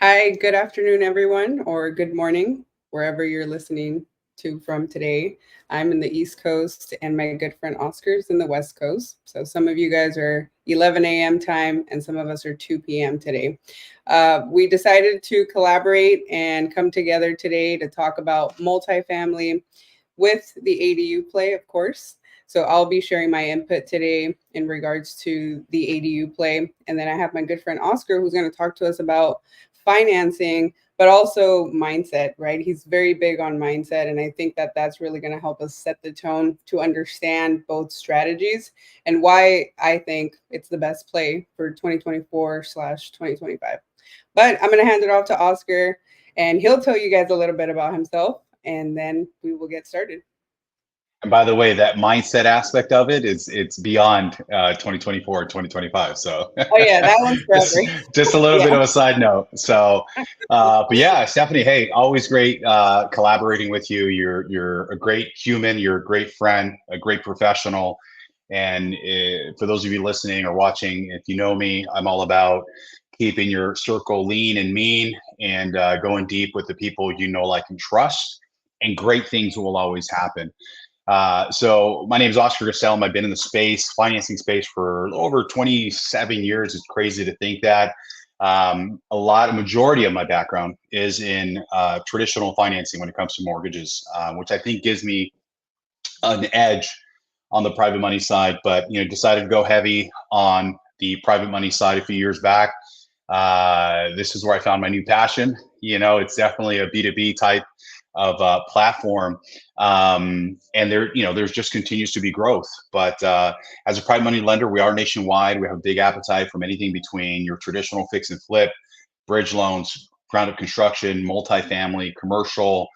Hi, good afternoon, everyone, or good morning, wherever you're listening to from today. I'm in the East Coast, and my good friend Oscar's in the West Coast. So some of you guys are 11 a.m. time, and some of us are 2 p.m. today. We decided to collaborate and come together today to talk about multifamily with the ADU play, of course. So I'll be sharing my input today in regards to the ADU play. And then I have my good friend Oscar who's going to talk to us about financing, but also mindset, right? He's very big on mindset. And I think that that's really going to help us set the tone to understand both strategies and why I think it's the best play for 2024/2025. But I'm going to hand it off to Oscar and he'll tell you guys a little bit about himself and then we will get started. And by the way, that mindset aspect of it is it's beyond 2024 and 2025. So Oh yeah, that one's just forever. just a little Yeah. bit of a side note. So but yeah, Stephanie, hey, always great collaborating with you. You're a great human, you're a great friend, a great professional. And for those of you listening or watching, if you know me, I'm all about keeping your circle lean and mean and going deep with the people you know, like, and trust. And great things will always happen. So my name is Oscar Gasell. I've been in the financing space for over 27 years. It's crazy to think that. A majority of my background is in traditional financing when it comes to mortgages, which I think gives me an edge on the private money side. But decided to go heavy on the private money side a few years back. This is where I found my new passion. It's definitely a B2B type of platform, and there's just continues to be growth. But as a private money lender, we are nationwide. We have a big appetite from anything between your traditional fix and flip, bridge loans, ground up construction, multifamily, commercial,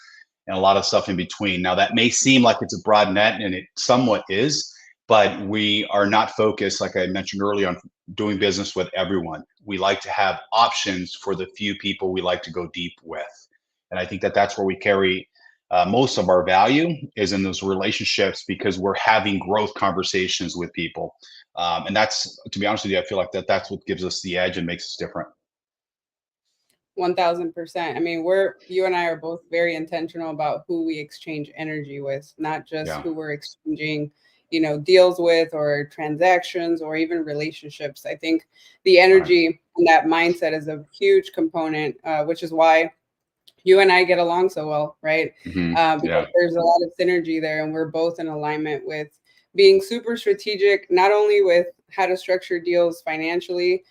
and a lot of stuff in between. Now, that may seem like it's a broad net, and it somewhat is, but we are not focused, like I mentioned earlier, on doing business with everyone. We like to have options for the few people we like to go deep with. And I think that that's where we carry most of our value is in those relationships because we're having growth conversations with people. And that's, to be honest with you, I feel like that's what gives us the edge and makes us different. 1000%. I mean, you and I are both very intentional about who we exchange energy with, not just Yeah. who we're exchanging, deals with or transactions or even relationships. I think the Right. energy and that mindset is a huge component, which is why you and I get along so well, right? Because Yeah. there's a lot of synergy there, and we're both in alignment with being super strategic, not only with how to structure deals financially,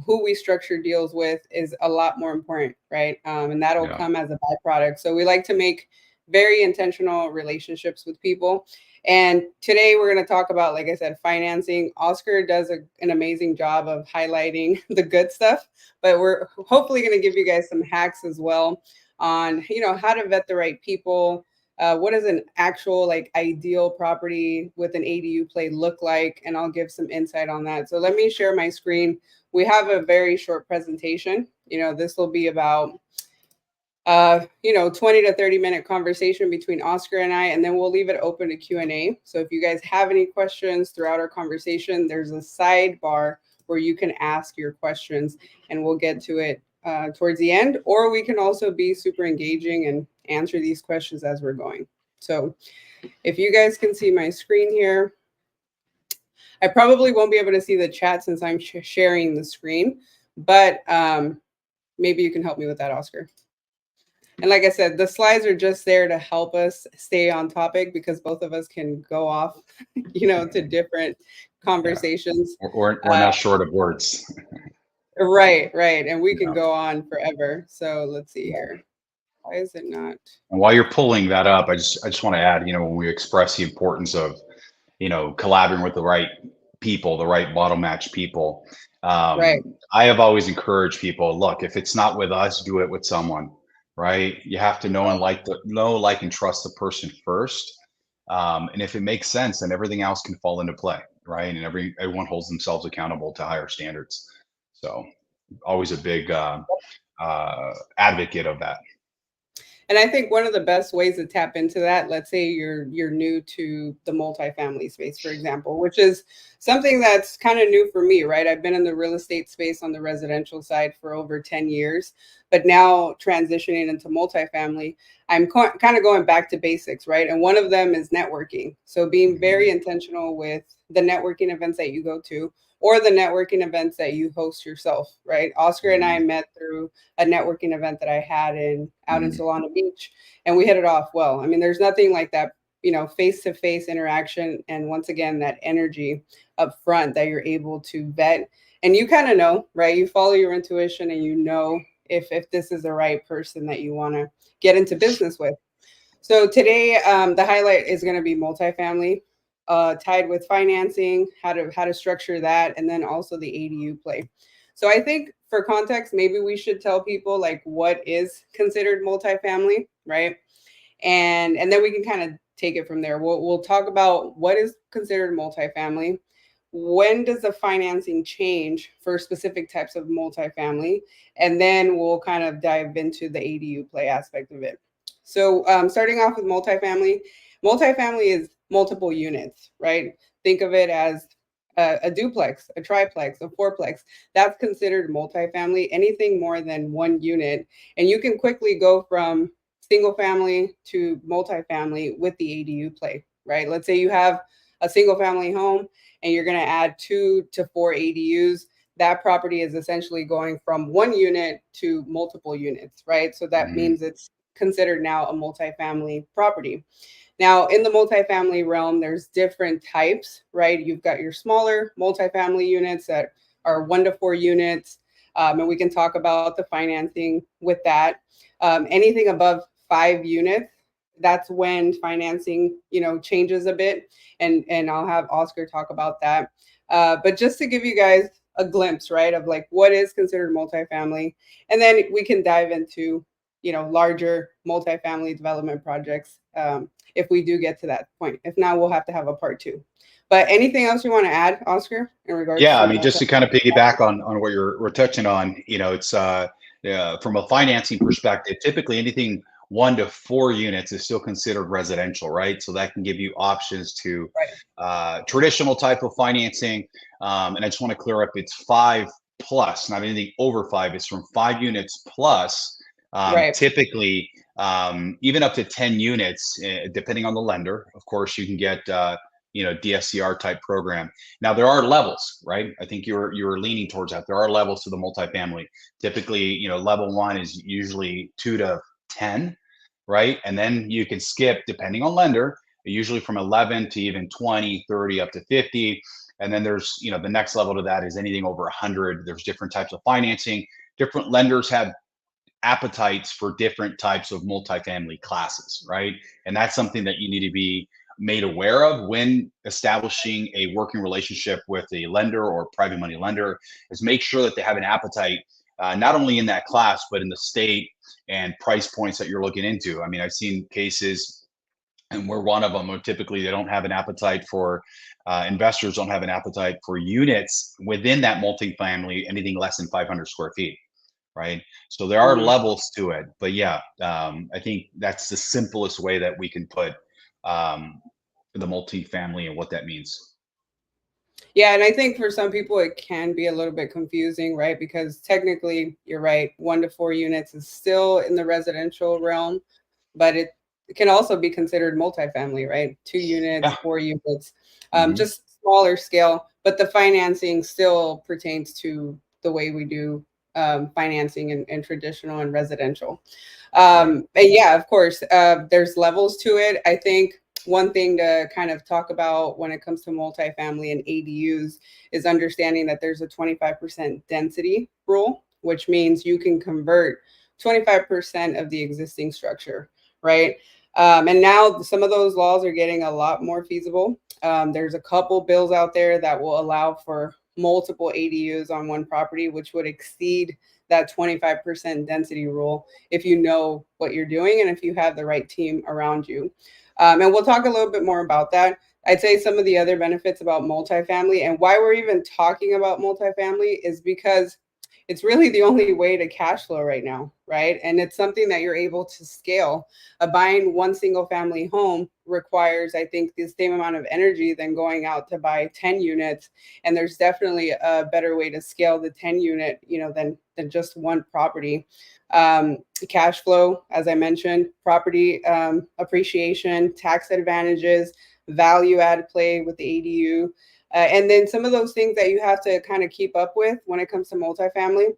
who we structure deals with is a lot more important, right? And that'll Yeah. come as a byproduct. So we like to make very intentional relationships with people. And today we're going to talk about, like I said, financing. Oscar does an amazing job of highlighting the good stuff, but we're hopefully going to give you guys some hacks as well on how to vet the right people. What does an actual like ideal property with an ADU play look like? And I'll give some insight on that. So let me share my screen. We have a very short presentation. This will be about 20 to 30-minute conversation between Oscar and I, and then we'll leave it open to Q&A. So if you guys have any questions throughout our conversation, there's a sidebar where you can ask your questions and we'll get to it towards the end, or we can also be super engaging and answer these questions as we're going. So if you guys can see my screen here, I probably won't be able to see the chat since I'm sharing the screen, but maybe you can help me with that, Oscar. And like I said, the slides are just there to help us stay on topic because both of us can go off, to different Yeah. conversations. We're Uh, not short of words. right, right. And we can Yeah. go on forever. So let's see here. Why is it not? And while you're pulling that up, I just want to add, when we express the importance of, collaborating with the right people, the right bottom match people. Right. I have always encouraged people, look, if it's not with us, do it with someone, right? You have to know, like, and trust the person first. And if it makes sense, then everything else can fall into play, right? And everyone holds themselves accountable to higher standards. So always a big advocate of that. And I think one of the best ways to tap into that, let's say you're new to the multifamily space, for example, which is something that's kind of new for me, right? I've been in the real estate space on the residential side for over 10 years, but now transitioning into multifamily, I'm kind of going back to basics, right? And one of them is networking. So being very intentional with the networking events that you go to or the networking events that you host yourself, right? Oscar and I Mhm. met through a networking event that I had in out in Mhm. Solana Beach, and we hit it off well. I mean, there's nothing like that, face to face interaction, and once again, that energy up front that you're able to vet, and you kind of know, right? You follow your intuition, and you know if this is the right person that you want to get into business with. So today, the highlight is going to be multifamily, tied with financing, how to structure that, and then also the ADU play. So I think for context, maybe we should tell people like what is considered multifamily, right? And then we can kind of take it from there. We'll talk about what is considered multifamily. When does the financing change for specific types of multifamily? And then we'll kind of dive into the ADU play aspect of it. So, starting off with multifamily, multifamily is multiple units, right? Think of it as a duplex, a triplex, a fourplex. That's considered multifamily, anything more than one unit. And you can quickly go from single family to multifamily with the ADU play, right? Let's say you have a single family home and you're going to add 2 to 4 ADUs. That property is essentially going from one unit to multiple units, right? So that Mhm. means it's considered now a multifamily property. Now, in the multifamily realm, there's different types, right? You've got your smaller multifamily units that are 1 to 4 units, and we can talk about the financing with that. Anything above 5 units, that's when financing, changes a bit, and I'll have Oscar talk about that. But just to give you guys a glimpse, right, of like what is considered multifamily, and then we can dive into, larger multifamily development projects. If we do get to that point. If not, we'll have to have a part two. But anything else you want to add, Oscar, in regards Yeah, to I mean, just multi? to kind of piggyback on what we're touching on, it's from a financing perspective, typically anything 1 to 4 units is still considered residential, right? So that can give you options to Right, traditional type of financing. And I just want to clear up, it's 5 plus, not anything over 5. It's from 5 units plus. right. Typically, even up to 10 units, depending on the lender. Of course, you can get DSCR type program. Now there are levels, right? I think you're leaning towards that. There are levels to the multifamily. Typically, level 1 is usually 2 to 10, right? And then you can skip depending on lender, usually from 11 to even 20, 30 up to 50. And then there's, the next level to that is anything over 100. There's different types of financing. Different lenders have appetites for different types of multifamily classes, right? And that's something that you need to be made aware of when establishing a working relationship with a lender or private money lender, is make sure that they have an appetite, not only in that class, but in the state and price points that you're looking into. I mean, I've seen cases, and we're one of them, where typically they don't have an appetite for, investors don't have an appetite for units within that multifamily, anything less than 500 square feet, right? So there are Mhm. levels to it, but yeah, I think that's the simplest way that we can put um, the multifamily and what that means. Yeah, and I think for some people it can be a little bit confusing, right? Because technically, you're right, 1 to 4 units is still in the residential realm, but it can also be considered multifamily, right? 2 units, Yeah. 4 units, Hmm. just smaller scale, but the financing still pertains to the way we do financing and traditional and residential. Right. And yeah, of course, there's levels to it. I think one thing to kind of talk about when it comes to multifamily and ADUs is understanding that there's a 25% density rule, which means you can convert 25% of the existing structure, right? And now some of those laws are getting a lot more feasible. There's a couple bills out there that will allow for multiple ADUs on one property, which would exceed that 25% density rule if you know what you're doing and if you have the right team around you. And we'll talk a little bit more about that. I'd say some of the other benefits about multifamily and why we're even talking about multifamily is because it's really the only way to cash flow right now, right? And it's something that you're able to scale. Buying one single family home requires, I think, the same amount of energy than going out to buy 10 units. And there's definitely a better way to scale the 10 unit, than just one property. Um, Cash flow, as I mentioned, property appreciation, tax advantages, value add play with the ADU. And then some of those things that you have to kind of keep up with when it comes to multifamily,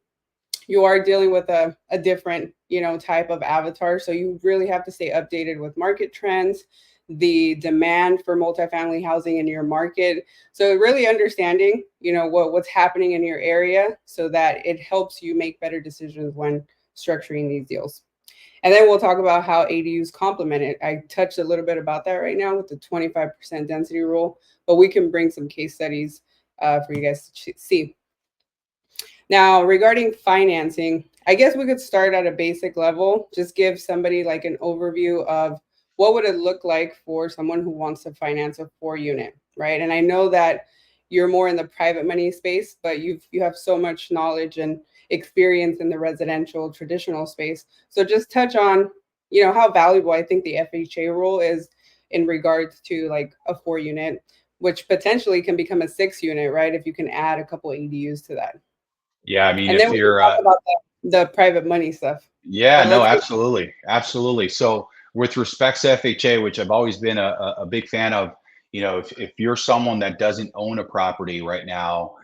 you are dealing with a different, type of avatar. So you really have to stay updated with market trends, the demand for multifamily housing in your market. So really understanding, what's happening in your area so that it helps you make better decisions when structuring these deals. And then we'll talk about how ADUs complement it. I touched a little bit about that right now with the 25% density rule, but we can bring some case studies for you guys to see. Now, regarding financing, I guess we could start at a basic level, just give somebody like an overview of what would it look like for someone who wants to finance a 4 unit, right? And I know that you're more in the private money space, but you have so much knowledge and experience in the residential traditional space. So just touch on, how valuable I think the FHA rule is in regards to like a 4 unit, which potentially can become a 6 unit, right? If you can add a couple ADUs to that. Yeah, I mean, And then if we can you're talk about the private money stuff. yeah, But no, let's get absolutely. Absolutely. So with respect to FHA, which I've always been a big fan of, if you're someone that doesn't own a property right now,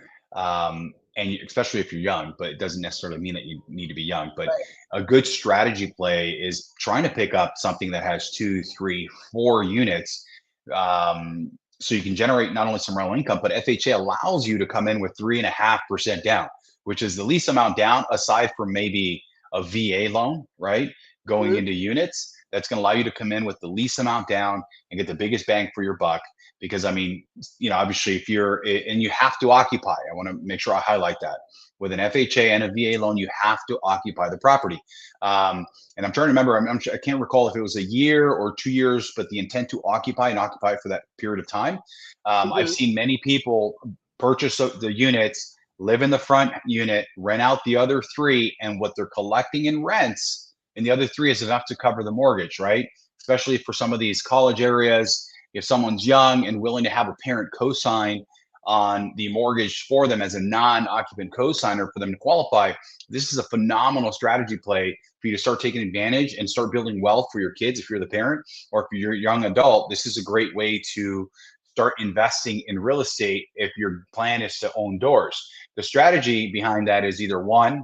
especially if you're young, but it doesn't necessarily mean that you need to be young, but right. a good strategy play is trying to pick up something that has two, three, 4 units. So you can generate not only some rental income, but FHA allows you to come in with 3.5% down, which is the least amount down aside from maybe a VA loan, right? Going Mhm. into units, that's going to allow you to come in with the least amount down and get the biggest bang for your buck. Because I mean, obviously, if you're and you have to occupy, I want to make sure I highlight that with an FHA and a VA loan, you have to occupy the property. And I'm trying to remember, I can't recall if it was a year or 2 years, but the intent to occupy and occupy for that period of time. I've Mhm. seen many people purchase the units, live in the front unit, rent out the other three, and what they're collecting in rents in the other three is enough to cover the mortgage, right? Especially for some of these college areas. If someone's young and willing to have a parent co-sign on the mortgage for them as a non-occupant co-signer for them to qualify, this is a phenomenal strategy play for you to start taking advantage and start building wealth for your kids if you're the parent, or if you're a young adult. This is a great way to start investing in real estate if your plan is to own doors. The strategy behind that is either one,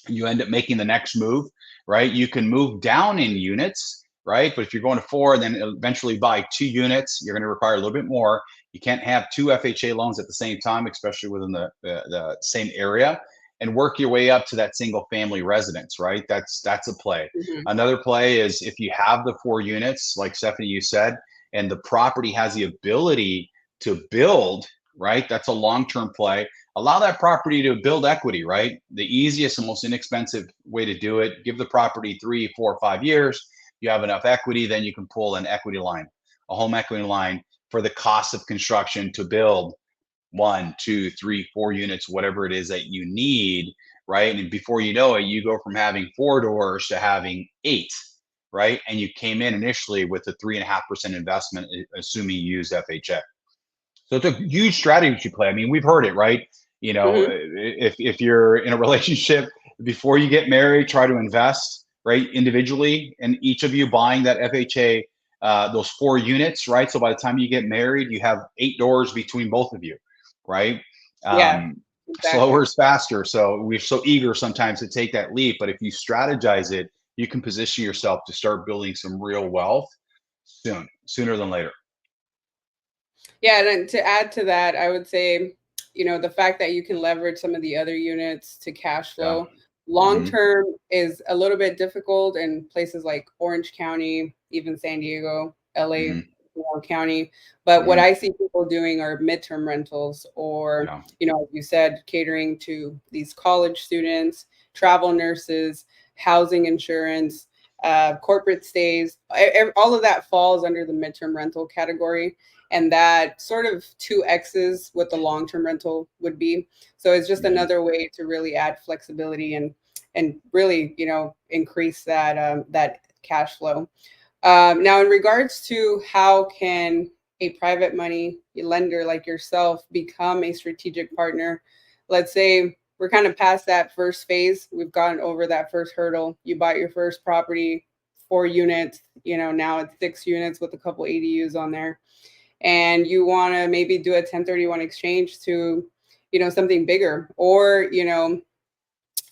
you end up making the next move, right? You can move down in units, right? But if you're going to 4 and then eventually buy 2 units, you're going to require a little bit more. You can't have two FHA loans at the same time, especially within the same area, and work your way up to that single family residence, right? That's a play. Mhm. Another play is if you have the 4 units, like Stephanie, you said, and the property has the ability to build, right? That's a long-term play. Allow that property to build equity, right? The easiest and most inexpensive way to do it, give the property 3, 4, 5 years. You have enough equity, then you can pull an equity line, a home equity line for the cost of construction to build 1, 2, 3, 4 units, whatever it is that you need, right? And before you know it, you go from having 4 doors to having 8, right? And you came in initially with a 3.5% investment, assuming you use FHA. So it's a huge strategy play. I mean, we've heard it, right? Mhm. If you're in a relationship before you get married, try to invest, right, individually, and each of you buying that FHA, those 4 units, right? So by the time you get married, you have 8 doors between both of you, right? Yeah, Um, Slower exactly. is faster. So we're so eager sometimes to take that leap, but if you strategize it, you can position yourself to start building some real wealth sooner than later. Yeah, and then to add to that, I would say, the fact that you can leverage some of the other units to cash Yeah. flow long Hmm. term is a little bit difficult in places like Orange County, even San Diego, LA, Hmm. County. But what Hmm. I see people doing are midterm rentals or, Yeah. as you said, catering to these college students, travel nurses, housing insurance, corporate stays. All of that falls under the midterm rental category. and that sort of 2x's what the long-term rental would be. So it's just Mhm. another way to really add flexibility and really, increase that cash flow. Now, in regards to how can a private money lender like yourself become a strategic partner, let's say we're kind of past that first phase. We've gotten over that first hurdle. You bought your first property, 4 units, now it's 6 units with a couple ADUs on there. And you want to maybe do a 1031 exchange to, something bigger, or,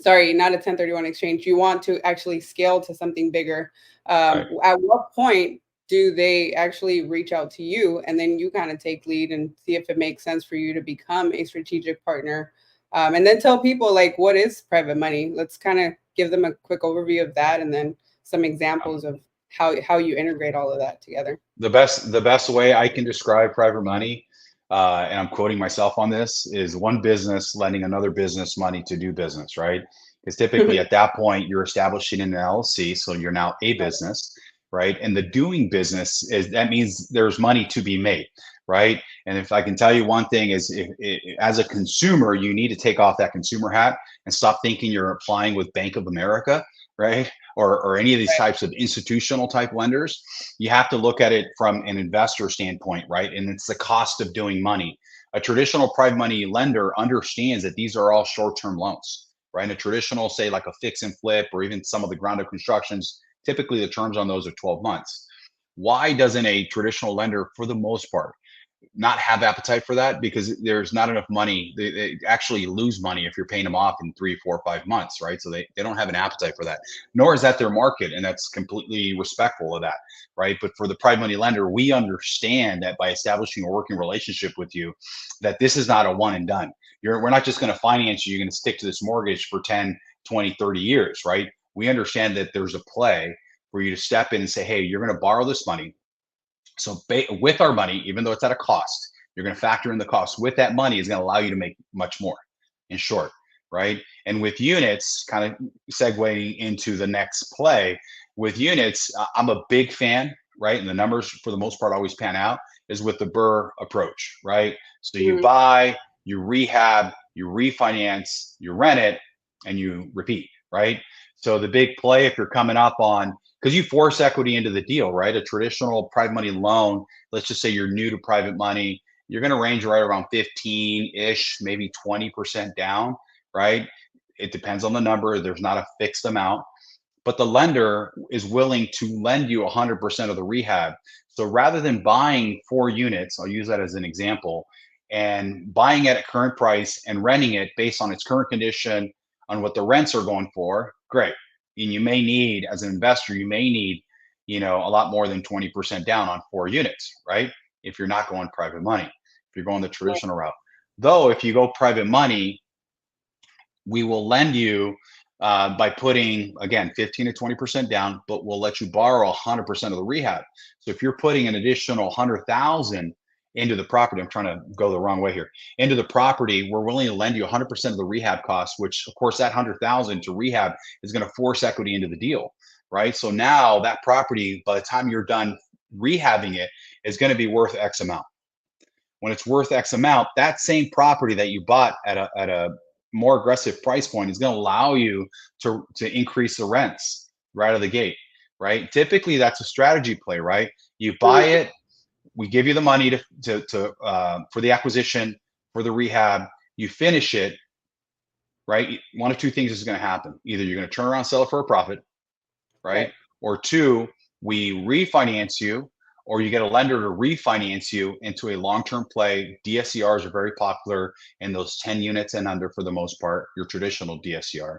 sorry, not a 1031 exchange. You want to actually scale to something bigger. Right. At what point do they actually reach out to you, and then you kind of take lead and see if it makes sense for you to become a strategic partner? And then tell people, like, what is private money? Let's kind of give them a quick overview of that, and then some examples of how you integrate all of that together. The best way I can describe private money, and I'm quoting myself on this, is one business lending another business money to do business, right? Because typically at that point you're establishing an LLC, so you're now a Right. business, right? And the doing business is that means there's money to be made, right? And if I can tell you one thing is, as a consumer, you need to take off that consumer hat and stop thinking you're applying with Bank of America, right? Or any of these Right. types of institutional type lenders. You have to look at it from an investor standpoint, right? And it's the cost of doing money. A traditional private money lender understands that these are all short-term loans, right? And a traditional, say like a fix and flip, or even some of the ground up constructions, typically the terms on those are 12 months. Why doesn't a traditional lender, for the most part, not have appetite for that? Because there's not enough money. They actually lose money if you're paying them off in 3, 4, 5 months, right? So they don't have an appetite for that, nor is that their market. And that's completely respectful of that, right? But for the private money lender, we understand that by establishing a working relationship with you, that this is not a one and done. We're not just going to finance you. You're going to stick to this mortgage for 10, 20, 30 years, right? We understand that there's a play for you to step in and say, hey, you're going to borrow this money. So with our money, even though it's at a cost, you're going to factor in the cost. With that money is going to allow you to make much more, in short, right? And with units, kind of segueing into the next play, with units, I'm a big fan, right? And the numbers for the most part always pan out, is with the Burr approach, right? So you Mhm. buy, you rehab, you refinance, you rent it, and you repeat, right? So the big play, if you're coming up on, because you force equity into the deal, right? A traditional private money loan, let's just say you're new to private money, you're going to range right around 15-ish, maybe 20% down, right? It depends on the number. There's not a fixed amount, but the lender is willing to lend you 100% of the rehab. So rather than buying 4 units, I'll use that as an example, and buying it at current price and renting it based on its current condition, on what the rents are going for, great. And you may need, as an investor, you may need, a lot more than 20% down on 4 units, right? If you're not going private money, if you're going the Right. traditional route. Though, if you go private money, we will lend you, by putting, again, 15 to 20% down, but we'll let you borrow 100% of the rehab. So if you're putting an additional 100,000 into the property, I'm trying to go the wrong way here, into the property, we're willing to lend you 100% of the rehab costs, which of course that 100,000 to rehab is going to force equity into the deal, right? So now that property, by the time you're done rehabbing it, is going to be worth X amount. When it's worth X amount, that same property that you bought at a more aggressive price point is going to allow you to increase the rents right out of the gate, right? Typically, that's a strategy play, right? You buy Mhm. it, we give you the money for the acquisition, for the rehab, you finish it, right? One of two things is going to happen: either you're going to turn around and sell it for a profit, right? Right. Or two, we refinance you, or you get a lender to refinance you into a long-term play. DSCRs are very popular in those 10 units and under, for the most part, your traditional DSCR.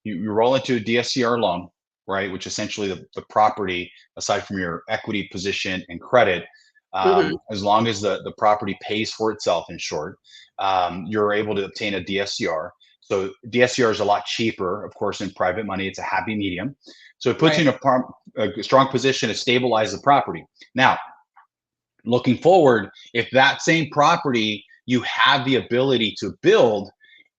You roll into a DSCR loan, right? Which essentially the property, aside from your equity position and credit, Mhm. as long as the property pays for itself, in short, you're able to obtain a DSCR. So DSCR is a lot cheaper, of course, in private money. It's a happy medium. So it puts you Right. in a strong position to stabilize the property. Now, looking forward, if that same property you have the ability to build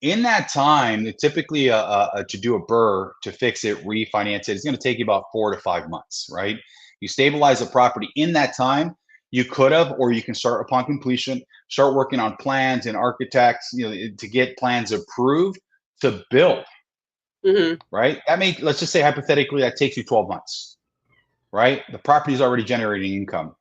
in that time, typically to do a burr, to fix it, refinance it, it's going to take you about 4 to 5 months, right? You stabilize the property in that time, you could have, or you can start upon completion, start working on plans and architects, to get plans approved to build, Hmm. right? Let's just say hypothetically that takes you 12 months, right? The property is already generating income.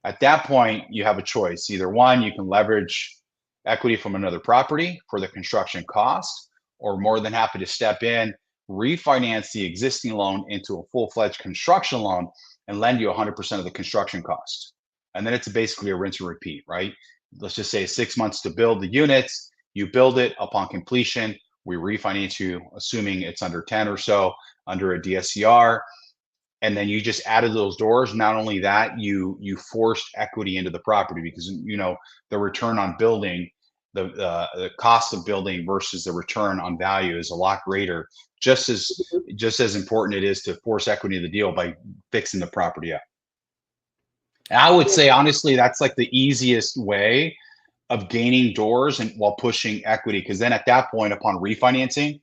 At that point, you have a choice. Either one, you can leverage equity from another property for the construction cost, or more than happy to step in, refinance the existing loan into a full-fledged construction loan and lend you 100% of the construction cost. And then it's basically a rinse and repeat, right? Let's just say 6 months to build the units, you build it. Upon completion, we refinance you, assuming it's under 10 or so, under a DSCR, and then you just added those doors. Not only that, you forced equity into the property, because the return on building, the cost of building versus the return on value is a lot greater. Just as important it is to force equity in the deal by fixing the property up. And I would say honestly, that's like the easiest way of gaining doors and while pushing equity, because then at that point, upon refinancing,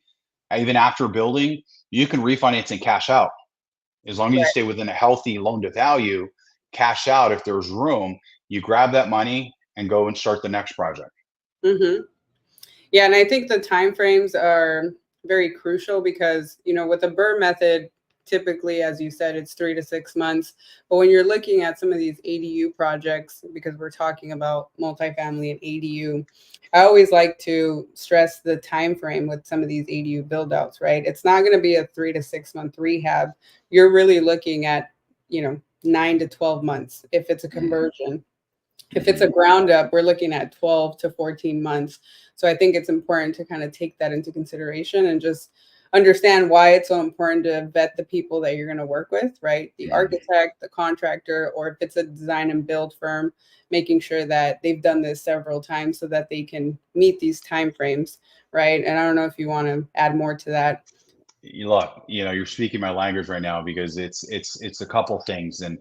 even after building, you can refinance and cash out. As long as you stay within a healthy loan to value, cash out if there's room, you grab that money and go and start the next project. Hmm. Yeah, and I think the timeframes are very crucial because, with the BRRRR method, typically, as you said, it's 3 to 6 months. But when you're looking at some of these ADU projects, because we're talking about multifamily and ADU, I always like to stress the time frame with some of these ADU build outs, right? It's not going to be a 3 to 6 month rehab. You're really looking at, 9 to 12 months if it's a conversion. If it's a ground up, we're looking at 12 to 14 months. So I think it's important to kind of take that into consideration and just understand why it's so important to vet the people that you're going to work with, right? The architect, the contractor, or if it's a design and build firm, making sure that they've done this several times so that they can meet these timeframes, right? And I don't know if you want to add more to that. Look, you're speaking my language right now, because it's a couple things. And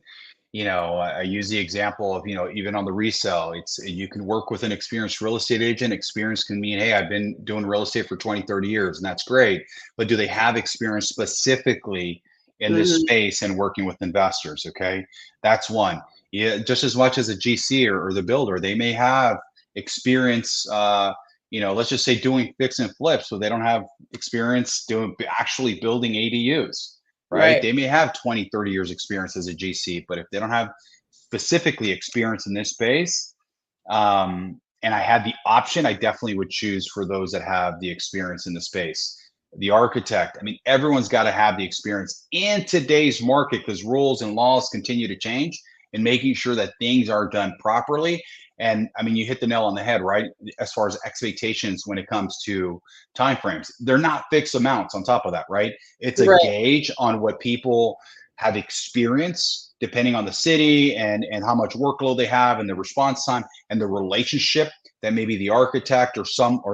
I use the example of, even on the resale, you can work with an experienced real estate agent. Experience can mean, hey, I've been doing real estate for 20, 30 years, and that's great. But do they have experience specifically in this Hmm. space and working with investors? Okay. That's one. Yeah, just as much as a GC or the builder, they may have experience, let's just say doing fix and flips, so they don't have experience doing actually building ADUs. Right? Right. They may have 20, 30 years experience as a GC, but if they don't have specifically experience in this space, and I had the option, I definitely would choose for those that have the experience in the space. The architect, I mean, everyone's got to have the experience in today's market, because rules and laws continue to change, and making sure that things are done properly. And I mean, you hit the nail on the head, right? As far as expectations when it comes to timeframes, they're not fixed amounts on top of that, right? It's a Right. gauge on what people have experience, depending on the city and how much workload they have and the response time and the relationship that maybe the architect or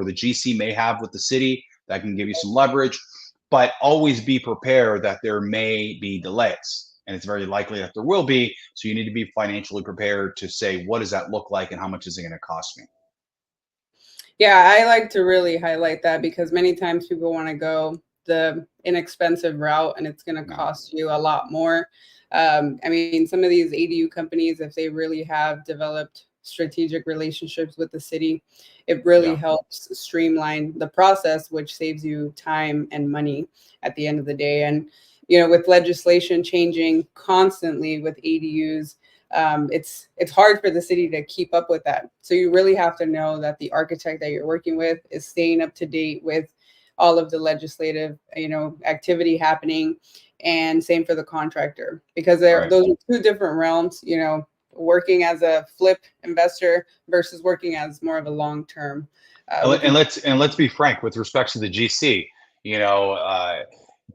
the GC may have with the city that can give you some leverage. But always be prepared that there may be delays, and it's very likely that there will be. So you need to be financially prepared to say, what does that look like and how much is it going to cost me? Yeah, I like to really highlight that because many times people want to go the inexpensive route and it's going to No. cost you a lot more. I mean, some of these ADU companies, if they really have developed strategic relationships with the city, it really Yeah. helps streamline the process, which saves you time and money at the end of the day. And, with legislation changing constantly with ADUs, it's hard for the city to keep up with that. So you really have to know that the architect that you're working with is staying up to date with all of the legislative, activity happening, and same for the contractor because Right. those are two different realms. Working as a flip investor versus working as more of a long term. And let's be frank with respect to the GC. You know,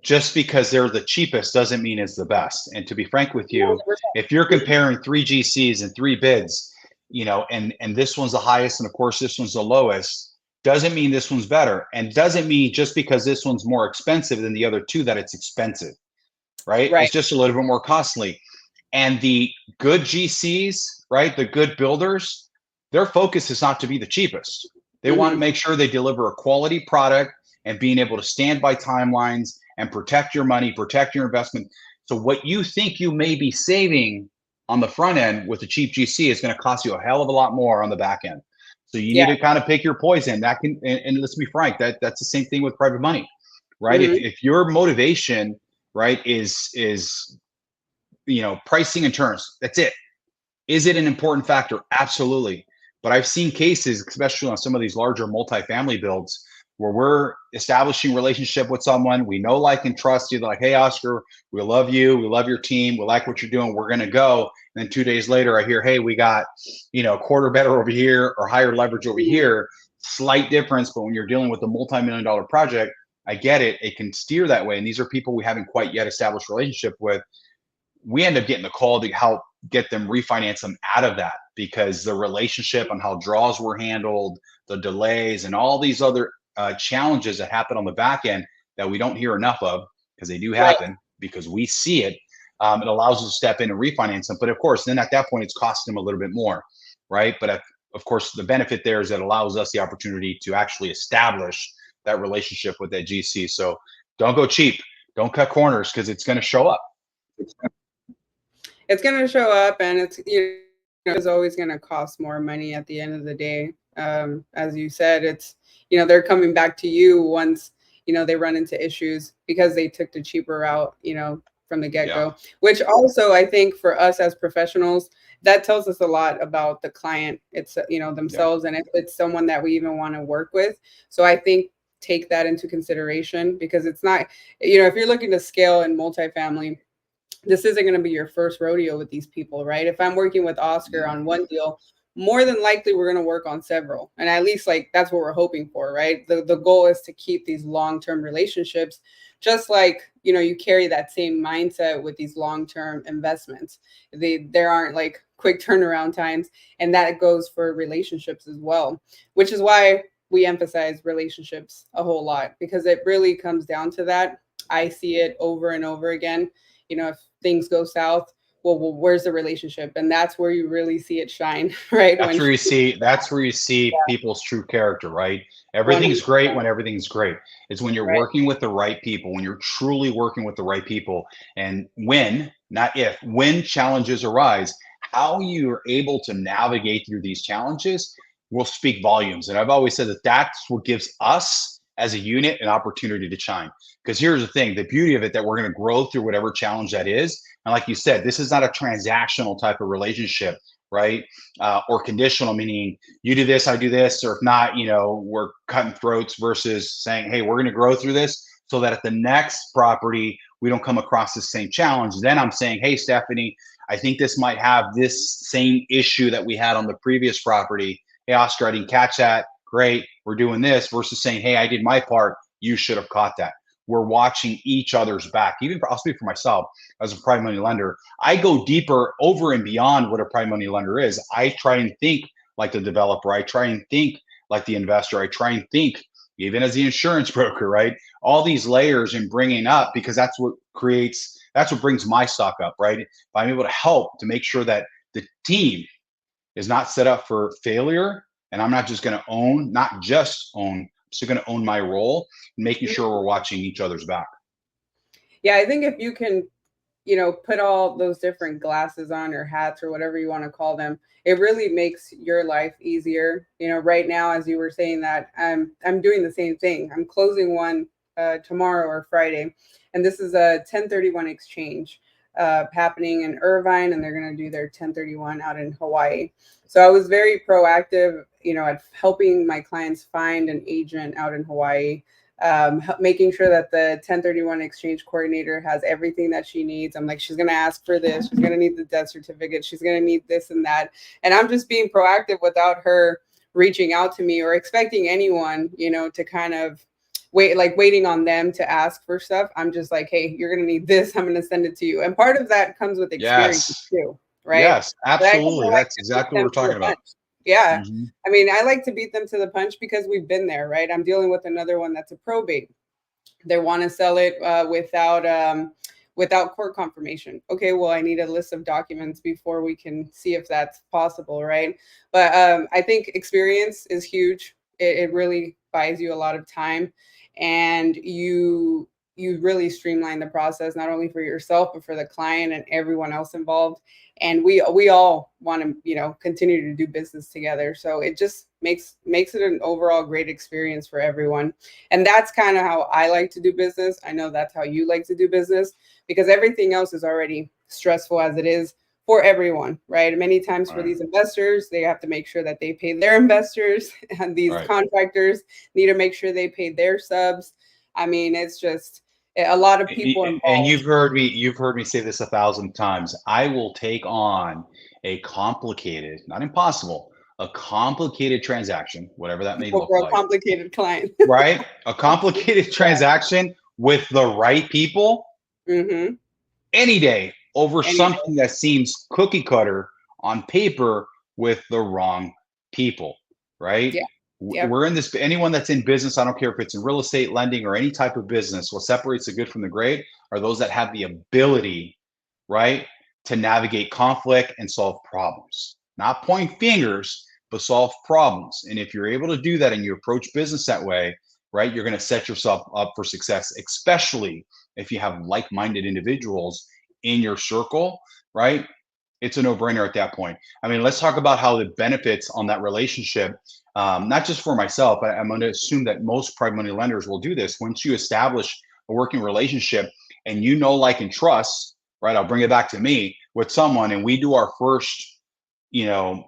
just because they're the cheapest doesn't mean it's the best. And to be frank with you, if you're comparing three GCs and three bids, and this one's the highest, and of course this one's the lowest, doesn't mean this one's better, and doesn't mean just because this one's more expensive than the other two that it's expensive, right? Right. It's just a little bit more costly. And the good GCs, right, the good builders, their focus is not to be the cheapest. They want to Hmm. make sure they deliver a quality product and being able to stand by timelines and protect your money, protect your investment. So what you think you may be saving on the front end with a cheap GC is going to cost you a hell of a lot more on the back end. So you need Yeah. to kind of pick your poison. That can, and let's be frank, that's the same thing with private money, right? Hmm. If your motivation, right, is pricing and terms, that's it. Is it an important factor? Absolutely. But I've seen cases, especially on some of these larger multifamily builds, where we're establishing relationship with someone we know, like, and trust you. They're like, hey, Oscar, we love you. We love your team. We like what you're doing. We're going to go. And then 2 days later, I hear, hey, we got, a quarter better over here or higher leverage over here. Slight difference. But when you're dealing with a multi-million-dollar project, I get it. It can steer that way. And these are people we haven't quite yet established relationship with. We end up getting the call to help get them refinance them out of that because the relationship on how draws were handled, the delays, and all these other challenges that happen on the back end that we don't hear enough of because they do Right. happen because we see it. It allows us to step in and refinance them. But of course, then at that point, it's costing them a little bit more, right? But of course, the benefit there is that it allows us the opportunity to actually establish that relationship with that GC. So don't go cheap. Don't cut corners because it's going to show up. It's going to show up, and it's always going to cost more money at the end of the day. As you said, it's they're coming back to you once they run into issues because they took the cheaper route from the get-go. Yeah. Which also, I think, for us as professionals, that tells us a lot about the client. It's themselves, and if it's someone that we even want to work with. So I think take that into consideration because it's not if you're looking to scale in multifamily, this isn't going to be your first rodeo with these people, right? If I'm working with Oscar on one deal, more than likely we're going to work on several. And at least that's what we're hoping for, right? The goal is to keep these long-term relationships, just like, you carry that same mindset with these long-term investments. There aren't quick turnaround times. And that goes for relationships as well, which is why we emphasize relationships a whole lot because it really comes down to that. I see it over and over again. If things go south, well, where's the relationship? And that's where you really see it shine, right? That's where you see people's true character, right? Everything's 100%. great when everything's great. It's when you're Right. working with the right people, when you're truly working with the right people. And when, not if, when challenges arise, how you're able to navigate through these challenges will speak volumes. And I've always said that that's what gives us as a unit an opportunity to shine. Because here's the thing, the beauty of it, that we're going to grow through whatever challenge that is. And like you said, this is not a transactional type of relationship, right? Or conditional, meaning you do this, I do this, or if not, we're cutting throats versus saying, hey, we're going to grow through this so that at the next property, we don't come across the same challenge. Then I'm saying, hey, Stephanie, I think this might have this same issue that we had on the previous property. Hey, Oscar, I didn't catch that. Great, we're doing this versus saying, hey, I did my part. You should have caught that. We're watching each other's back. I'll speak for myself as a private money lender. I go deeper over and beyond what a private money lender is. I try and think like the developer. I try and think like the investor. I try and think even as the insurance broker, right? All these layers and bringing up because that's what brings my stock up, right? If I'm able to help to make sure that the team is not set up for failure, and I'm not just going to not just own, I'm still going to own my role, making sure we're watching each other's back. Yeah, I think if you can, put all those different glasses on or hats or whatever you want to call them, it really makes your life easier. Right now, as you were saying that, I'm doing the same thing. I'm closing one tomorrow or Friday, and this is a 1031 exchange happening in Irvine, and they're going to do their 1031 out in Hawaii. So I was very proactive, at helping my clients find an agent out in Hawaii, making sure that the 1031 exchange coordinator has everything that she needs. I'm like, she's going to ask for this. She's going to need the death certificate. She's going to need this and that. And I'm just being proactive without her reaching out to me or expecting anyone, to kind of waiting on them to ask for stuff. I'm just like, hey, you're going to need this. I'm going to send it to you. And part of that comes with experience too, right? Yes, absolutely. That's exactly what we're talking about. Yeah. Mm-hmm. I mean, I like to beat them to the punch because we've been there, right? I'm dealing with another one that's a probate. They want to sell it without court confirmation. Okay, well, I need a list of documents before we can see if that's possible, right? But I think experience is huge. It really buys you a lot of time, and you you really streamline the process, not only for yourself but for the client and everyone else involved. And we all want to, continue to do business together. So it just makes it an overall great experience for everyone. And that's kind of how I like to do business. I know that's how you like to do business, because everything else is already stressful as it is for everyone, right? Many times for Right. these investors, they have to make sure that they pay their investors, and these Right. contractors need to make sure they pay their subs. I mean, it's just a lot of people And involved. you've heard me say this 1,000 times. I will take on a complicated, not impossible, a complicated transaction, whatever that may look For a like, complicated client. right? A complicated Yeah. transaction with the right people Mm-hmm. any day over Any day. something that seems cookie cutter on paper with the wrong people, right? Yeah. Yep. We're in this, anyone that's in business, I don't care if it's in real estate, lending, or any type of business, what separates the good from the great are those that have the ability, right, to navigate conflict and solve problems. Not point fingers, but solve problems. And if you're able to do that and you approach business that way, right, you're going to set yourself up for success, especially if you have like-minded individuals in your circle, right? It's a no-brainer at that point. I mean, let's talk about how the benefits on that relationship, not just for myself, I'm going to assume that most private money lenders will do this. Once you establish a working relationship and like, and trust, right? I'll bring it back to me with someone, and we do our first,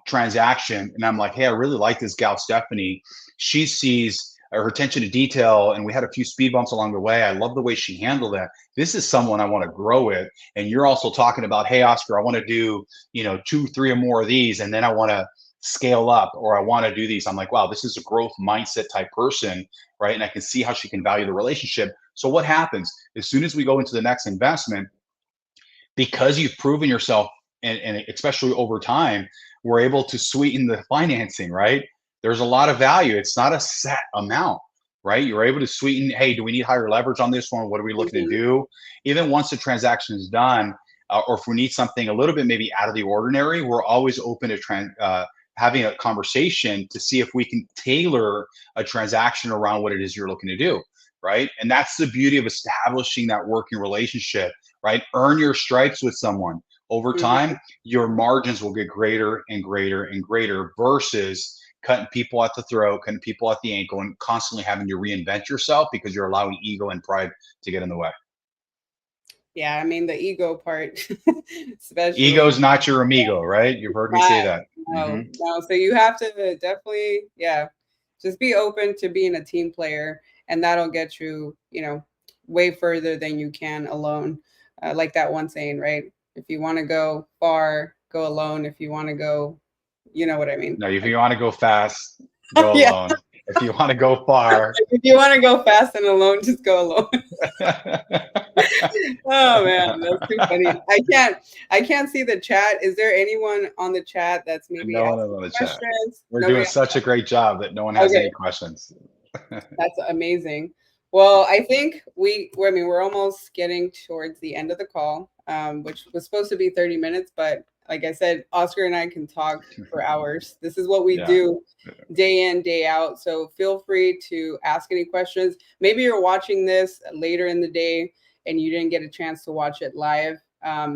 transaction, and I'm like, hey, I really like this gal, Stephanie. She sees her attention to detail, and we had a few speed bumps along the way. I love the way she handled that. This is someone I want to grow with. And you're also talking about, hey, Oscar, I want to do, 2, 3 or more of these, and then I want to scale up, or I want to do these. I'm like, wow, this is a growth mindset type person, right? And I can see how she can value the relationship. So what happens as soon as we go into the next investment, because you've proven yourself, and especially over time, we're able to sweeten the financing, right? There's a lot of value. It's not a set amount, right? You're able to sweeten, hey, do we need higher leverage on this one? What are we looking to Mm-hmm. do? Even once the transaction is done, or if we need something a little bit maybe out of the ordinary, we're always open to having a conversation to see if we can tailor a transaction around what it is you're looking to do, right? And that's the beauty of establishing that working relationship, right? Earn your stripes with someone. Over Mm-hmm. time, your margins will get greater and greater and greater versus cutting people at the throat, cutting people at the ankle, and constantly having to reinvent yourself because you're allowing ego and pride to get in the way. Yeah, I mean the ego part, Ego's especially. not your amigo, right? You've heard me Not, say that. no, no. So you have to definitely, yeah, just be open to being a team player, and that'll get you, way further than you can alone. Like that one saying, right? If you want to go far, go alone. If you want to go, you know what I mean? No, if Like, you want to go fast, go yeah. alone. If you want to go far, If you want to go fast and alone, just go alone. Oh man, that's too funny. I can't see the chat. Is there anyone on the chat that's maybe no one is asking on the chat. questions? We're Nobody. doing such a great job that no one has Okay, any questions. that's amazing. Well, I think I mean, we're almost getting towards the end of the call, which was supposed to be 30 minutes, but like I said, Oscar and I can talk for hours. This is what we Yeah. do day in, day out. So feel free to ask any questions. Maybe you're watching this later in the day and you didn't get a chance to watch it live.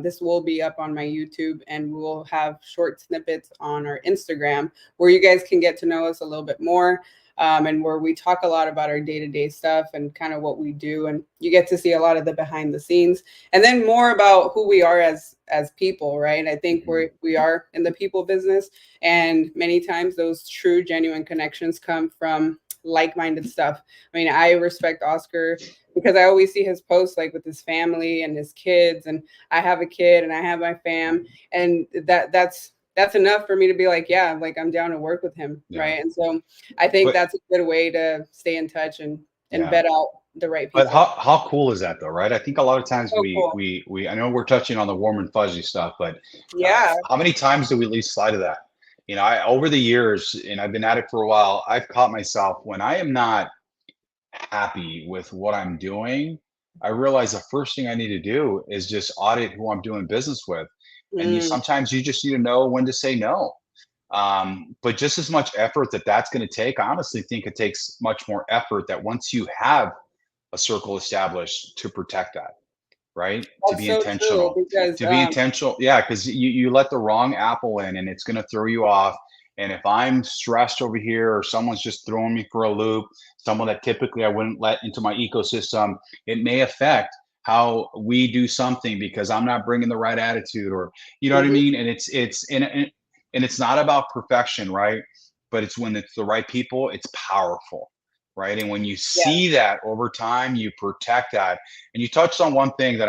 This will be up on my YouTube, and we'll have short snippets on our Instagram where you guys can get to know us a little bit more, and where we talk a lot about our day-to-day stuff and kind of what we do. And you get to see a lot of the behind the scenes, and then more about who we are as people, right? I think we are in the people business, and many times those true, genuine connections come from like-minded stuff. I mean, I respect Oscar because I always see his posts like with his family and his kids, and I have a kid and I have my fam, and that's enough for me to be like, yeah, like I'm down to work with him, Yeah. right? And so I think But that's a good way to stay in touch and yeah. vet out the right But people. how cool is that though, right? I think a lot of times So cool. we I know we're touching on the warm and fuzzy stuff, but Yeah. how many times do we lose sight of that? I over the years, and I've been at it for a while, I've caught myself when I am not happy with what I'm doing, I realize the first thing I need to do is just audit who I'm doing business with. And Mm, sometimes you just need to know when to say no. But just as much effort that's going to take, I honestly think it takes much more effort that once you have a circle established to protect that, right? To That's be so true intentional, because yeah, because you let the wrong apple in and it's going to throw you off. And if I'm stressed over here, or someone's just throwing me for a loop, someone that typically I wouldn't let into my ecosystem, it may affect how we do something because I'm not bringing the right attitude, or you know what I mhm, mean. And and it's not about perfection, right? But it's when it's the right people, it's powerful, right? And when you yeah, see that over time, you protect that. And you touched on one thing that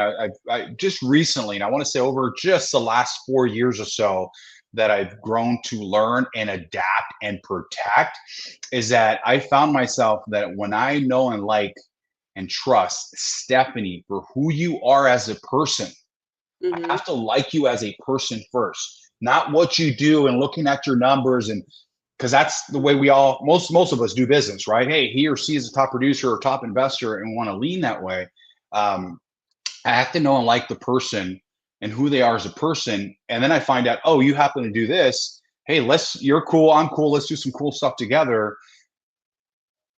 I just recently, and I want to say over just the last 4 years or so, that I've grown to learn and adapt and protect, is that I found myself that when I know and like and trust Stephanie for who you are as a person, I mhm, have to like you as a person first, not what you do and looking at your numbers. And because that's the way we all, most of us do business, right? Hey, he or she is a top producer or top investor and want to lean that way. um, I have to know and like the person and who they are as a person. And then I find out, oh, you happen to do this. Hey, you're cool, I'm cool, let's do some cool stuff together.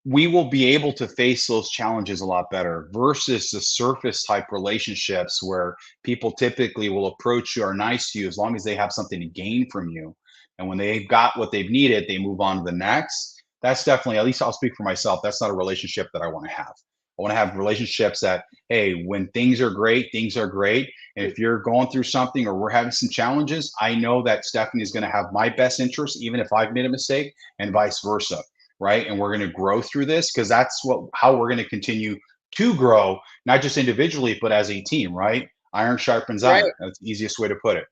We will be able to face those challenges a lot better versus the surface type relationships where people typically will approach you or nice to you as long as they have something to gain from you. And when they've got what they've needed, they move on to the next. That's definitely, at least I'll speak for myself, that's not a relationship that I want to have. I want to have relationships that, hey, when things are great, things are great. And if you're going through something or we're having some challenges, I know that Stephanie is going to have my best interest, even if I've made a mistake, and vice versa, right? And we're going to grow through this because that's how we're going to continue to grow, not just individually, but as a team, right? Iron sharpens iron. right. That's the easiest way to put it.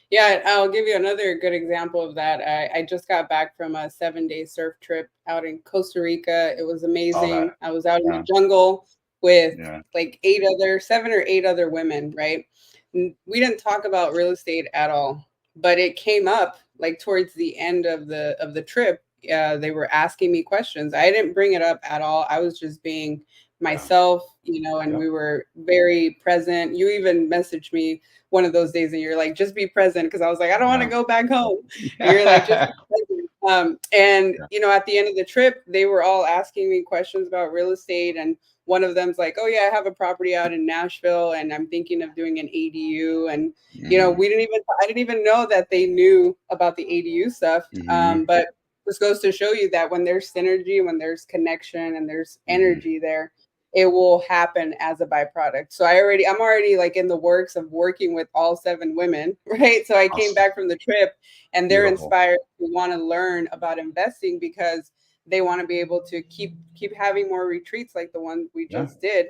Yeah, I'll give you another good example of that. I just got back from a 7-day surf trip out in Costa Rica. It was All that. amazing. I was out in the Yeah. jungle with Yeah. like 7 or 8 other women, right? We didn't talk about real estate at all, but it came up like towards the end of the trip. They were asking me questions. I didn't bring it up at all. I was just being Yeah. myself, and Yeah. we were very present. You even messaged me one of those days and you're like, just be present. Because I was like, I don't want to Yeah. go back home. And you're like, just be present. And Yeah. at the end of the trip, they were all asking me questions about real estate. And one of them's like, oh yeah, I have a property out in Nashville and I'm thinking of doing an ADU. And Mm-hmm. I didn't even know that they knew about the ADU stuff. Mm-hmm. But this goes to show you that when there's synergy, when there's connection and there's Mm-hmm. energy there, it will happen as a byproduct. So I'm already like in the works of working with all 7 women, right? So I came Awesome. back from the trip and they're Beautiful. inspired to want to learn about investing because they want to be able to keep having more retreats like the one we Yeah. just did.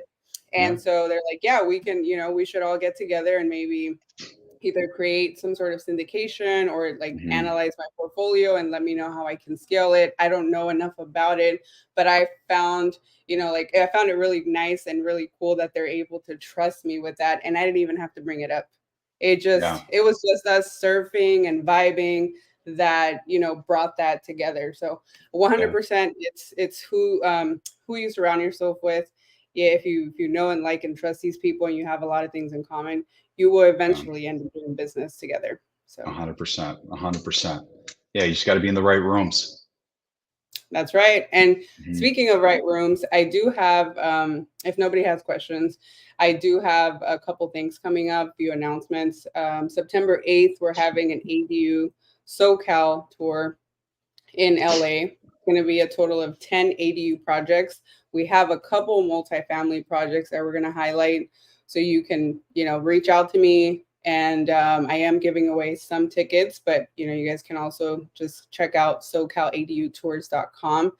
Yeah. And so they're like, yeah, we can, we should all get together and maybe either create some sort of syndication or like Mm-hmm. analyze my portfolio and let me know how I can scale it. I don't know enough about it, but I found it really nice and really cool that they're able to trust me with that. And I didn't even have to bring it up. Yeah. It was just us surfing and vibing that, brought that together. So Yeah. 100% it's who you surround yourself with. Yeah, if you know and like and trust these people and you have a lot of things in common, you will Yeah. eventually end up doing business together. So 100%. 100%. Yeah. You just got to be in the right rooms. that's right. And Mm-hmm. speaking of right rooms, I do have, if nobody has questions, I do have a couple things coming up, few announcements. September 8th, we're having an ADU SoCal tour in LA. It's going to be a total of 10 ADU projects. We have a couple multifamily projects that we're going to highlight. So you can, reach out to me. And I am giving away some tickets, but you guys can also just check out socaladUtours.com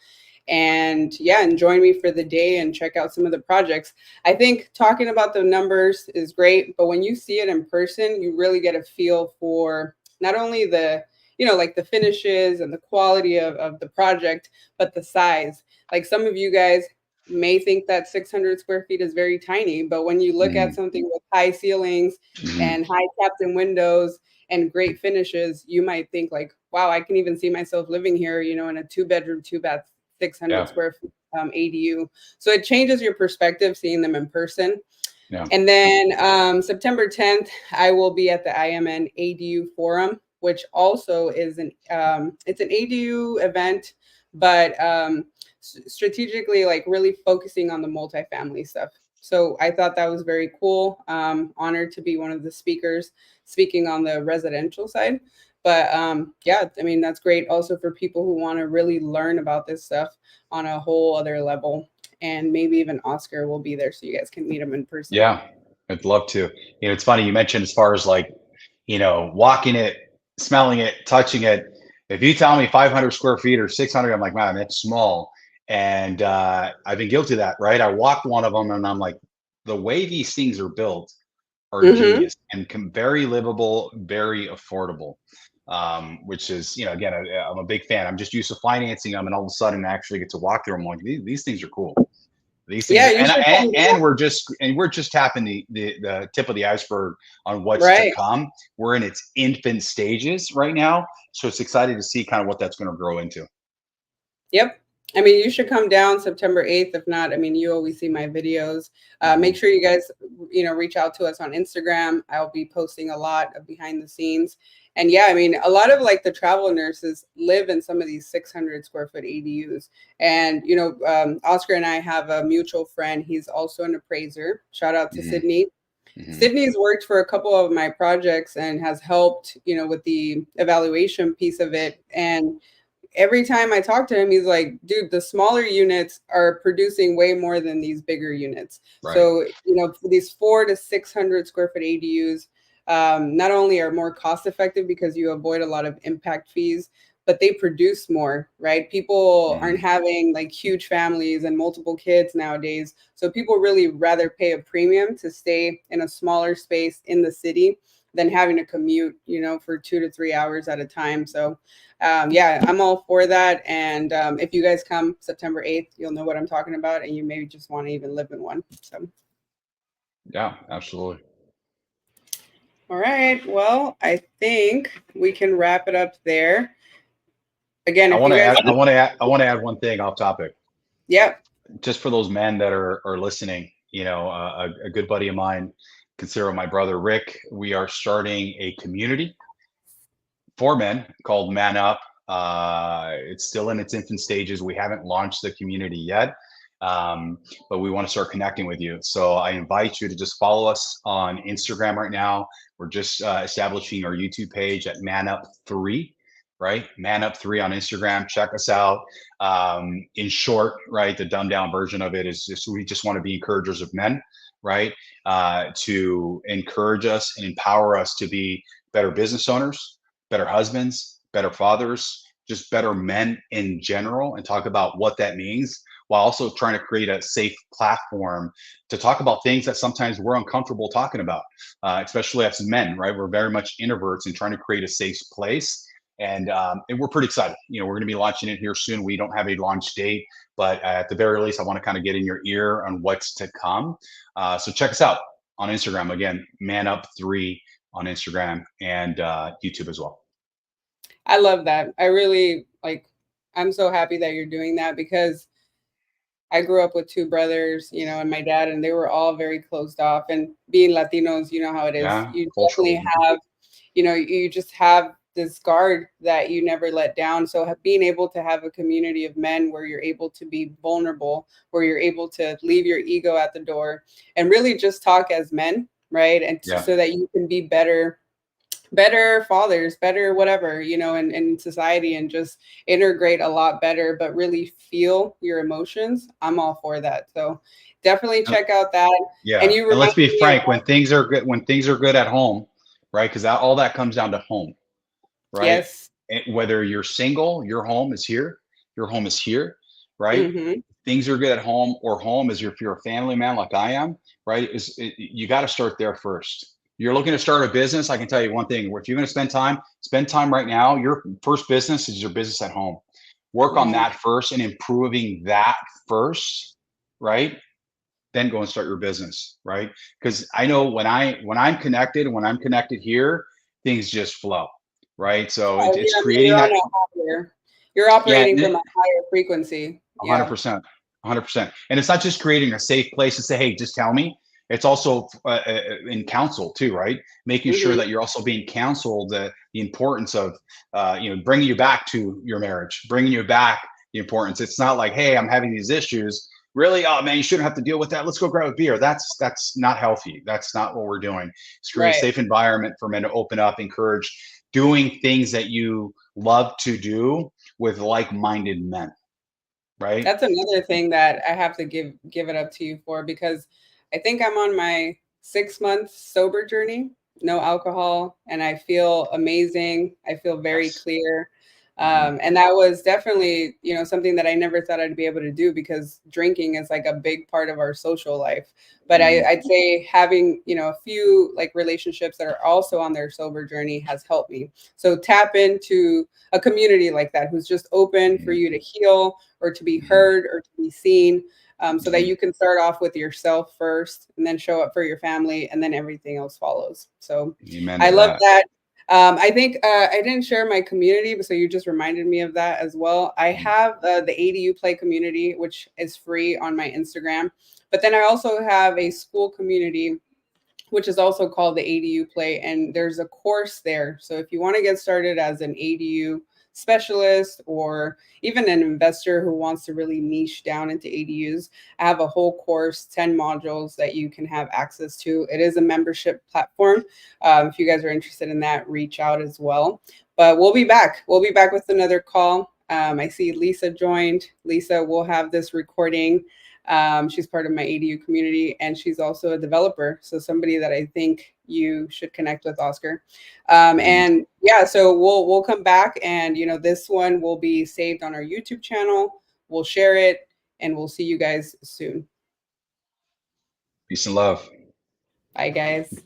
and yeah, and join me for the day and check out some of the projects. I think talking about the numbers is great, but when you see it in person, you really get a feel for not only like the finishes and the quality of the project, but the size. Like some of you guys may think that 600 square feet is very tiny, but when you look at Mm-hmm. something with high ceilings Mm-hmm. and high capped in windows and great finishes, you might think like, wow, I can even see myself living here, in a 2-bedroom, 2-bath, 600 Yeah. square feet ADU. So it changes your perspective seeing them in person. Yeah. And then September 10th, I will be at the IMN ADU Forum, which also is it's an ADU event, but strategically like really focusing on the multifamily stuff. So I thought that was very cool. Honored to be one of the speakers speaking on the residential side. But yeah, I mean, that's great also for people who want to really learn about this stuff on a whole other level. And maybe even Oscar will be there so you guys can meet him in person. Yeah, I'd love to. It's funny you mentioned as far as like, walking it, smelling it, touching it. If you tell me 500 square feet or 600, I'm like, man, that's small. And I've been guilty of that, right? I walked one of them and I'm like, the way these things are built are Mm-hmm. genius and very livable, very affordable. Which is, again, I'm a big fan. I'm just used to financing them, and all of a sudden, I actually get to walk through them. Like these things are cool. These things Yeah, are, you should come and down. we're just tapping the tip of the iceberg on what's to Right. come. We're in its infant stages right now, so it's exciting to see kind of what that's going to grow into. Yep. I mean, you should come down September 8th. If not, I mean, you always see my videos. Make Mhm. sure you guys, reach out to us on Instagram. I'll be posting a lot of behind the scenes. And yeah, I mean, a lot of like the travel nurses live in some of these 600 square foot ADUs. And, Oscar and I have a mutual friend. He's also an appraiser. Shout out to Mhm. Sydney. Mhm. Sydney's worked for a couple of my projects and has helped, with the evaluation piece of it. And every time I talk to him, he's like, dude, the smaller units are producing way more than these bigger units. Right. So, for these 400 to 600 square foot ADUs, not only are more cost effective because you avoid a lot of impact fees, but they produce more, right? People aren't Mhm. having like huge families and multiple kids nowadays. So people really rather pay a premium to stay in a smaller space in the city than having to commute, for 2 to 3 hours at a time. So yeah, I'm all for that. And if you guys come September 8th, you'll know what I'm talking about, and you maybe just want to even live in one. So, Yeah, absolutely. all right. Well, I think we can wrap it up there. Again, I if want you to guys, add. I want to add. I want to add one thing off topic, yep. just for those men that are listening. A good buddy of mine, consider my brother Rick. We are starting a community for men called Man Up. It's still in its infant stages. We haven't launched the community yet, but we want to start connecting with you. So I invite you to just follow us on Instagram right now. We're just establishing our YouTube page at Man Up 3. Right, Man Up 3 on Instagram. Check us out. In short, right, the dumbed down version of it is just we just want to be encouragers of men, right? To encourage us and empower us to be better business owners, better husbands, better fathers, just better men in general, and talk about what that means while also trying to create a safe platform to talk about things that sometimes we're uncomfortable talking about, especially as men, right? We're very much introverts and trying to create a safe place. And we're pretty excited. We're going to be launching it here soon. We don't have a launch date, but at the very least, I want to kind of get in your ear on what's to come. So check us out on Instagram. Again, Man Up 3 on Instagram and YouTube as well. I love that. I really like, I'm so happy that you're doing that because I grew up with two brothers, and my dad, and they were all very closed off. And being Latinos, you know how it is. Yeah, You definitely culturally. have, you just have this guard that you never let down. So being able to have a community of men where you're able to be vulnerable, where you're able to leave your ego at the door and really just talk as men, right? And Yeah. so that you can be better fathers, better whatever, in society, and just integrate a lot better, but really feel your emotions. I'm all for that. So definitely check out that. And Yeah. you And let's be reminded me of, frank, when things are good at home, right? Because all that comes down to home, right? yes. Whether you're single, your home is here, your home is here, right? Hmm. Things are good at home, or home is if you're a family man like I am, right? You got to start there first. You're looking to start a business. I can tell you one thing: if you're going to spend time right now. Your first business is your business at home. Work on Hmm. that first and improving that first, right? Then go and start your business, right? Because I know when I'm connected here, things just flow, right? So Yeah, it's I mean, creating that. you're Yeah, operating from a higher frequency. Yeah. 100%, 100%. And it's not just creating a safe place to say, hey, just tell me. It's also in counsel too, right? Making sure Hmm. that you're also being counseled the importance of, bringing you back to your marriage, bringing you back, the importance. It's not like, hey, I'm having these issues. Really, oh man, you shouldn't have to deal with that. Let's go grab a beer. That's not healthy. That's not what we're doing. It's create a Right. safe environment for men to open up, encourage doing things that you love to do with like-minded men, right? That's another thing that I have to give it up to you for, because I think I'm on my 6 month sober journey, no alcohol, and I feel amazing. I feel very Yes. clear. Mhm. And that was definitely, something that I never thought I'd be able to do, because drinking is like a big part of our social life. But Mhm. I'd say having, a few like relationships that are also on their sober journey has helped me. So tap into a community like that who's just open for Mhm. you to heal or to be Mhm. heard or to be seen, so that Mhm. you can start off with yourself first and then show up for your family, and then everything else follows. So Amen to I love that. that. I think I didn't share my community, but so you just reminded me of that as well. I Mhm. have the ADU Play community, which is free on my Instagram. But then I also have a school community, which is also called the ADU Play. And there's a course there. So if you want to get started as an ADU specialist, or even an investor who wants to really niche down into ADUs, I have a whole course, 10 modules that you can have access to. It is a membership platform. If you guys are interested in that, reach out as well. But we'll be back. We'll be back with another call. I see Lisa joined. Lisa will have this recording. She's part of my ADU community, and she's also a developer. So somebody that I think you should connect with, Oscar. Mhm. And yeah, so we'll come back, and this one will be saved on our YouTube channel. We'll share it, and we'll see you guys soon. Peace and love. Bye, guys.